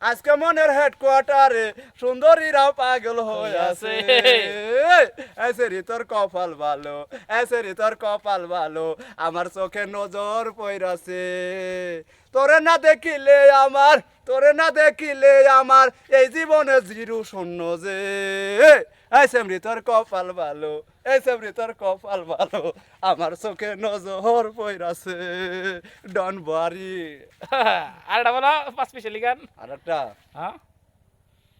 আজকে মনের হেডকোয়ার্টারে সুন্দরীরাও পাগল হয়ে আছে এসেরি তোর কপাল ভালো এসেরি তোর কপাল ভালো আমার চোখে নজর পইরাছে তোরে না দেখিলে আমার এই জীবনে জিরু শূন্য যে এসেমরি তোর কপাল ভালো এসেমরি তোর কপাল ভালো আমার চোখে নজর পইরাছে ডন বাড়ি আর এটা বলো 5 স্পেশালি গান আর একটা হ্যাঁ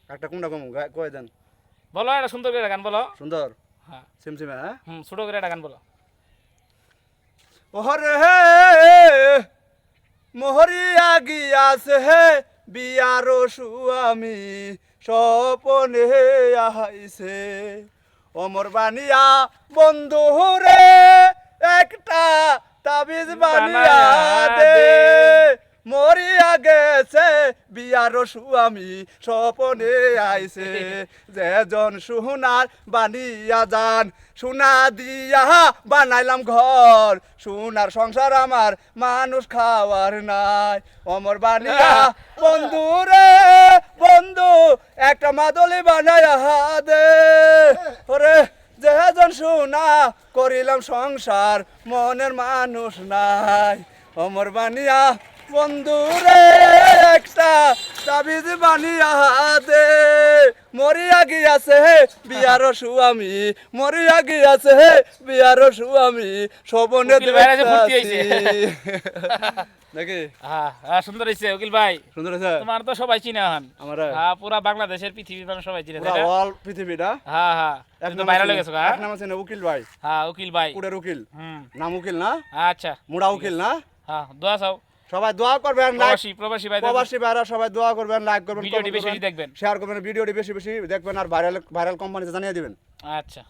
একটা কোনটা কম কয়ে দেন বলো এটা সুন্দর করে গান বলো সুন্দর হ্যাঁ সিমসিমে হ্যাঁ ছোট করে একটা গান বলো ওহরে হে মোহরিয়া গিয়াছে হে বিয়ার সুয়ামী স্বপনে আহাইছে অমর বানিয়া বন্ধু রে একটা তাবিজ বানিয়া দে মরিয়া গেছে বিয়ার সুয়ামী স্বপনে আইছে যেজন সুনার বানিয়া যান সোনা দিয়া বানাইলাম ঘর সোনার সংসার আমার মানুষ খাওয়ার নাই অমর বানিয়া বন্ধু রে বন্ধু একটা মাদলি বানাইয়া দে ওরে যেজন সোনা করিলাম সংসার মনের মানুষ নাই অমর বানিয়া বন্ধু রে একটা তাবিজ বানিয়া দে মরিয়া গিয়াছে বিয়ার সুয়ামী মরিয়া গিয়াছে বিয়ার সুয়ামী শোভনে নাকি হ্যাঁ সুন্দর হয়েছে উকিল ভাই সুন্দর আছে তোমার তো সবাই চিনে হন আমার হ্যাঁ পুরা বাংলাদেশের পৃথিবীর মানুষ সবাই চিনে পুরা অল পৃথিবীটা হ্যাঁ হ্যাঁ একদম ভাইরাল হয়ে গেছে এক নাম আছে না উকিল ভাই হ্যাঁ উকিল ভাই কুড়ের উকিল নাম উকিল না আচ্ছা মুড়া উকিল না হ্যাঁ দোয়া চাও সবাই দোয়া করবেন প্রবাসী ভাই প্রবাসী ভাইরা সবাই দোয়া করবেন লাইক করবেন ভিডিওটি বেশি বেশি দেখবেন শেয়ার করবেন ভিডিওটি বেশি বেশি দেখবেন আর ভাইরাল কোম্পানিতে জানিয়ে দিবেন আচ্ছা